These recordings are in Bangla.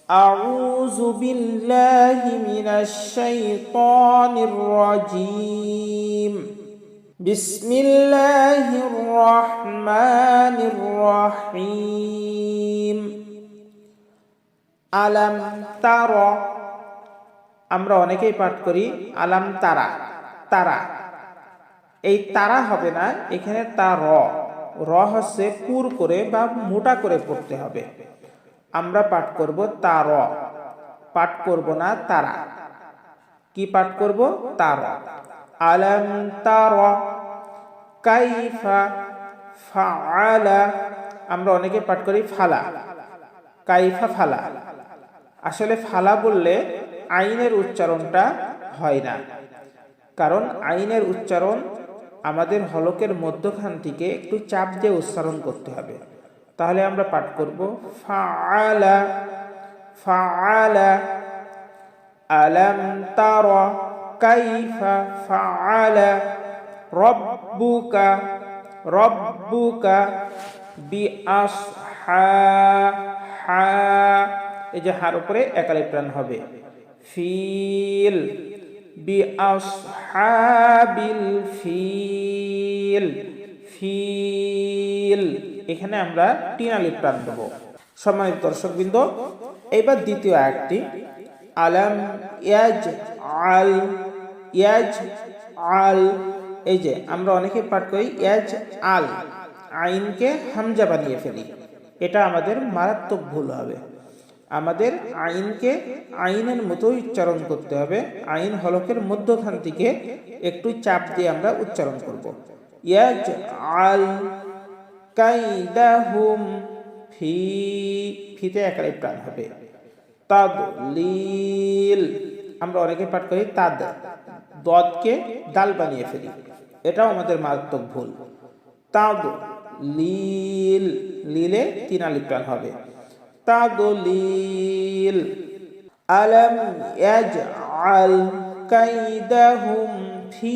أعوذ بالله من الشيطان الرجيم بسم الله الرحمن الرحيم আলাম তারা আমরা অনেকেই পাঠ করি আলাম তারা তারা এই তারা হবে না, এখানে তা র হচ্ছে পুর করে বা মোটা করে পড়তে হবে। আমরা পাঠ করব তার, পাঠ করব না তারা। কি পাঠ করব? তার। আলাম তার কাইফা ফাআলা, আমরা অনেকে পাঠ করি ফালা, কাইফা ফালা। আসলে ফালা বললে আইনের উচ্চারণটা হয় না, কারণ আইনের উচ্চারণ আমাদের হলকের মধ্যখান থেকে একটু চাপ দিয়ে উচ্চারণ করতে হবে। তাহলে আমরা পাঠ করব ফাআলা ফাআলা আলাম তারা কাইফা ফাআলা রব্বুকা রব্বুকা বিআসহা, এই যে হার উপরে একালিফ টান হবে। ফিল বিআসহাবিল ফিল, ফিল এখানে আমরা তিন আলিফ টান দেব। সম্মানিত দর্শকবৃন্দ, এবার দ্বিতীয় আয়াতটি আলাম ইয়াজআল ইয়াজআল, এই যে আমরা অনেকে পাঠ করি ইয়াজআল, আইনকে হামজা বানিয়ে ফেলি। এটা আমাদের মারাত্মক ভুল হবে। আমাদের আইনকে আইনের মতোই উচ্চারণ করতে হবে। আইন হলকের মধ্যখান থেকে একটু চাপ দিয়ে আমরা উচ্চারণ করব। ইয়াজআল কাইদাহুম ফি, ফিতে একালিফ টান হবে। তাদলিল, আমরা অনেকে পাঠ করি তাদ, দদকে দাল বানিয়ে ফেলি। এটাও আমাদের মারাত্মক ভুল। তাদলিল, লিলে তিন আলিফ টান হবে। তাদলিল আলাম ইয়াজআল কাইদাহুম ফি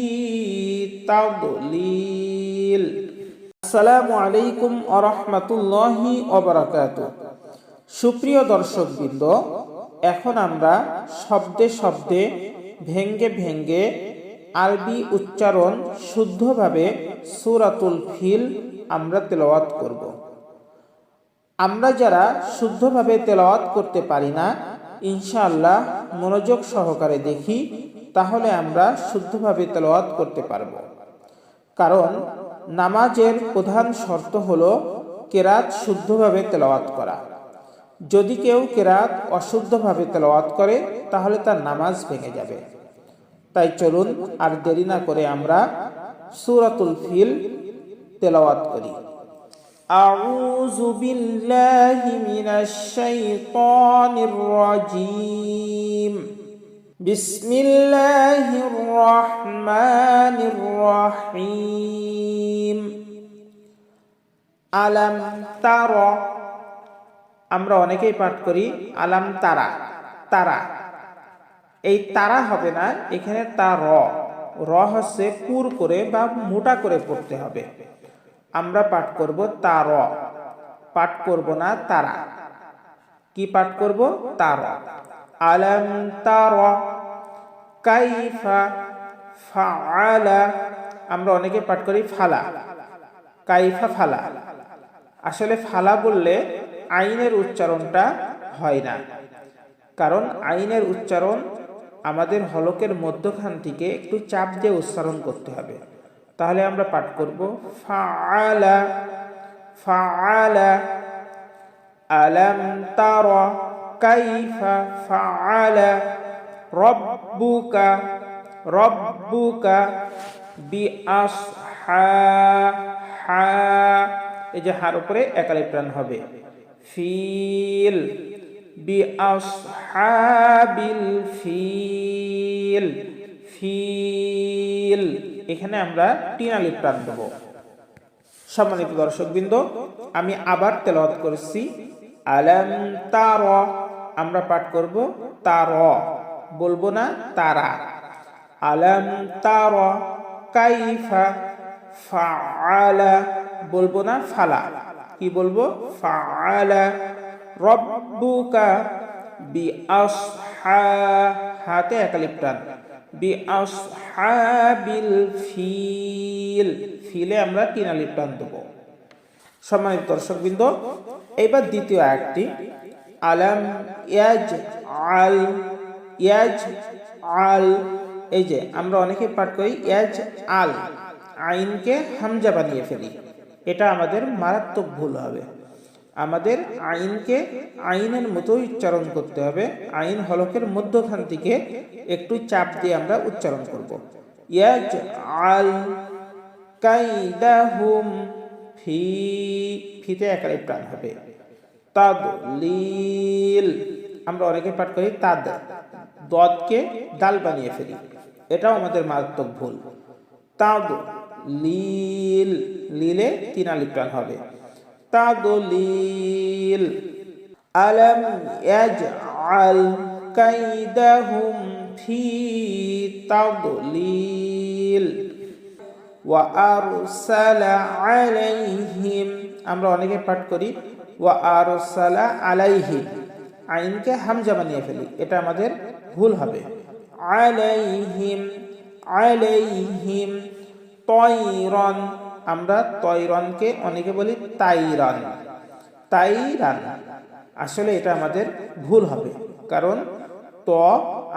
তাদলিল। আসসালামু আলাইকুম ওয়া রাহমাতুল্লাহি ওয়া বারাকাতুহু। সুপ্রিয় দর্শকবৃন্দ, এখন আমরা শব্দে শব্দে ভেঙ্গে ভেঙ্গে আরবি উচ্চারণ শুদ্ধভাবে সূরাতুল ফিল আমরা তেলাওয়াত করব। আমরা যারা শুদ্ধভাবে তেলাওয়াত করতে পারি না, ইনশাআল্লাহ মনোযোগ সহকারে দেখি, তাহলে আমরা শুদ্ধভাবে তেলাওয়াত করতে পারব। কারণ নামাজের প্রধান শর্ত হলো কেরাত শুদ্ধভাবে তেলাওয়াত করা। যদি কেউ কেরাত অশুদ্ধভাবে তেলাওয়াত করে তাহলে তার নামাজ ভেঙে যাবে। তাই চলুন আর দেরি না করে আমরা সূরাতুল ফিল তেলাওয়াত করি। আউযু বিল্লাহি মিনাশ শাইতানির রাজীম। বিসমিল্লাহির রহমানির রহিম। আলাম তারা, আমরা অনেকেই পাঠ করি আলাম তারা তারা। এই তারা হবে না, এখানে তা র হচ্ছে পুর করে বা মোটা করে পড়তে হবে। আমরা পাঠ করব তার, পাঠ করব না তারা। কি পাঠ করব? তার। আলাম তারা কাইফা ফাআলা, আমরা অনেকে পাঠ করি ফালা, কাইফা ফালা। আসলে ফালা বললে আইনের উচ্চারণটা হয় না, কারণ আইনের উচ্চারণ আমাদের হলকের মধ্যখান থেকে একটু চাপ দিয়ে উচ্চারণ করতে হবে। তাহলে আমরা পাঠ করব ফাআলা ফাআলা আলাম তারা কাইফা ফাআলা রব্বুকা রব্বুকা বিআসহা, এই যে হার উপরে একালিফ টান হবে। ফিল বিআসহাবিল ফিল, ফিল এখানে আমরা তিন আলিফ টান দেব। সম্মানিত দর্শকবৃন্দ, আমি আবার তেলাওয়াত করছি আলাম তারা, আমরা পাঠ করব তার, বলবো না তারা। আলাম তারা কাইফা ফাআলা, বলবো না ফালা। কি বলবো? ফাআলা রব্বুকা বিআসহা হাতে একালিপ টান, বিআসহাবিল ফিল, ফিলে আমরা 3 আলিফ টান দেব। সম্মানিত দর্শকবৃন্দ, এবার দ্বিতীয় আয়াতটি, আলাম ইয়াজআল, ইয়াজআল, এই যে আমরা অনেকে পাঠ করি ইয়াজআল, আইনকে হামজা বানিয়ে ফেলি। এটা আমাদের মারাত্মক ভুল হবে। আমাদের আইনকে আইনের মতো উচ্চারণ করতে হবে। আইন হলকের মধ্যখান থেকে একটু চাপ দিয়ে আমরা উচ্চারণ করব। ইয়াজআল কাইদাহুম ফি, ফিতে একালিফ টান হবে। তাদলিল, আমরা অনেকে পাঠ করি তাদ, দদকে দাল বানিয়ে ফেলি। এটাও আমাদের মারাত্মক ভুল। তাদলিল, লিলে 3 আলিফ টান হবে। তাদলিল, আলাম ইয়াজআল কাইদাহুম ফি তাদলিল ওয়া আরসালা আলাইহিম, আমরা অনেকে পাঠ করি ওয়া আরসালা আলাইহিম, আইনকে হামজা বানিয়ে ফেলি। এটা আমাদের ভুল হবে। আলাইহিম, আলাইহিম, তয়রান, আমরা তয়রানকে অনেকে বলি তাইরান, তাইরান, আসলে এটা আমাদের ভুল হবে। কারণ ত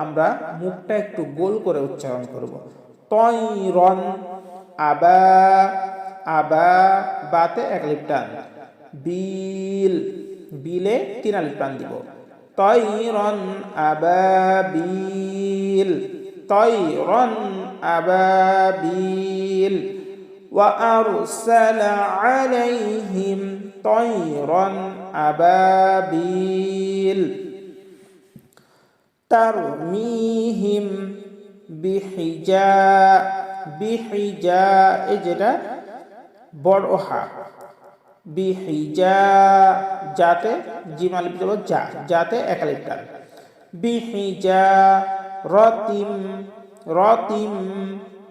আমরা মুখটা একটু গোল করে উচ্চারণ করব। তয়রান, আবা, আবা, বাতে একালিফ টান। বিল, বিলে 3 আলিফ টান দিব। তয়রান আবাবিল, তয়রান আবাবিল ওয়া আরসালা আলাইহিম তয়রান আবাবিল তারমিহিম বিহিজা, বিহিজা, এই যেটা বড় হা, বিহিজা, যাতে জিম আলিফ দেব, যা, যাতে একালিফ টান। বিহিজা রতিম, রতিম,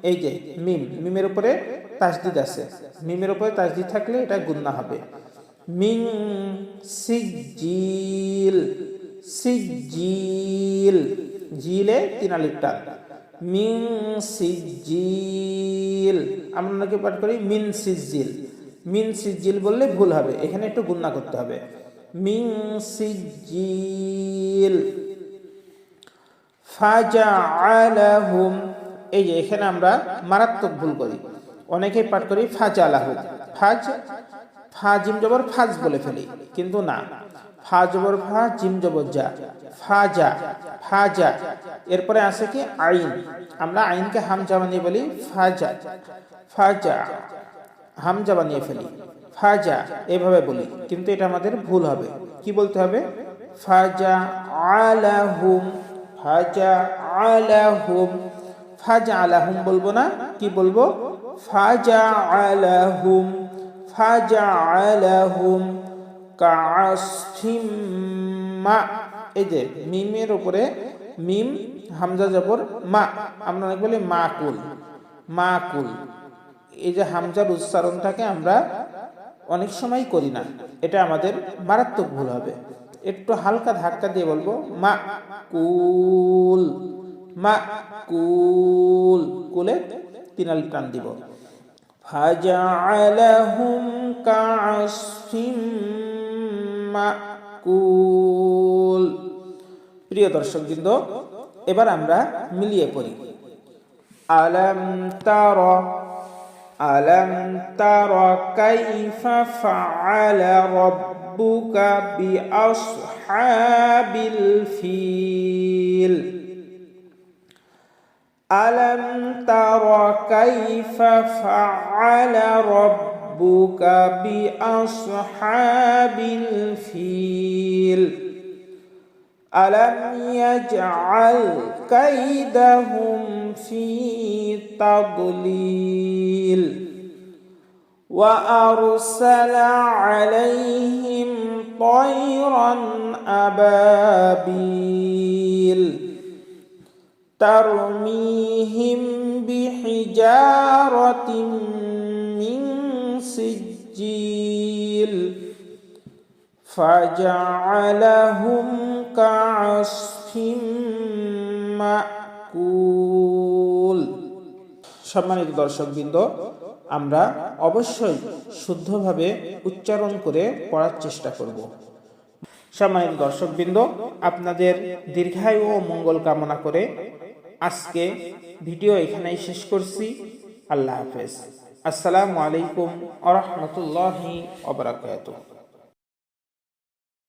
এই যে মিম, মিমের উপরে তাসদিদ আছে, মিমের উপরে তাসদিদ থাকলে এটা গুন্না হবে। মিন সিজিল, সিজিল, জিলে 3 আলিফ টান। মিন সিজিল, আমরা নাকি পাঠ করি মিন সিজিল, মিন সিজিল বললে ভুল হবে, এখানে একটু গুন্না করতে হবে। মিন সিজিল ফাজআলাহুম, এই যে এখানে আমরা মারাত্মক ভুল করি, অনেকেই পাঠ করি ফাজআলাহুম, ফাজ, ফা জিম জবর ফাজ বলে ফেলি, কিন্তু না, ফা জবর ফা, জিম জবর যা, ফাজা, ফাজা। এরপরে আছে কি আইন, আমরা আইনকে হামজা বানিয়ে বলি ফাজা, ফাজা, হামজা বানিয়ে ফেলি, ফাজা, এভাবে বলি, কিন্তু এটা আমাদের ভুল হবে। কি বলতে হবে? ফাজআলাহুম, ফাজআলাহুম, ফাজআলাহুম বলবো না, কি বলবো? ফাজআলাহুম, ফাজআলাহুম কাআসফিম মা, এই যে মিমের উপরে মিম হামজা জবর মা, আমরা অনেক বলি মাকুল, মাকুল, এই যে হামজার উচ্চারণটাকে আমরা অনেক সময় করি না, এটা আমাদের মারাত্মক ভুল হবে। একটু হালকা ধাক্কা দিয়ে বলবো মা কুল, মা কুল, কুলে 3 আলিফ টান দিব। ফাজআলাহুম কাআসফিম মাকুল। প্রিয় দর্শকবৃন্দ, এবার আমরা মিলিয়ে পড়ি। আলাম তারা, আলাম তারা কাইফা ফাআলা রাব্বুকা বিআসহাবিল ফিল। আলাম তারা কাইফা ফাআলা রাব্বুকা বিআসহাবিল ফিল। আলাম ইয়াজআল কাইদাহুম ফি তাদলিল ওয়া আরসালা আলাইহিম তয়রান আবাবিল তারমিহিম বিহিজারাতিন মিন সিজিল ফাজআলাহুম কাসফিম মাকুল। সম্মানিত দর্শকবৃন্দ, আমরা অবশ্যই শুদ্ধভাবে উচ্চারণ করে পড়ার চেষ্টা করব। সম্মানিত দর্শকবৃন্দ, আপনাদের দীর্ঘায়ু ও মঙ্গল কামনা করে আজকে ভিডিও এখানেই শেষ করছি। আল্লাহ হাফেজ। আসসালামু আলাইকুম ওয়া রাহমাতুল্লাহি ওয়া বারাকাতুহু।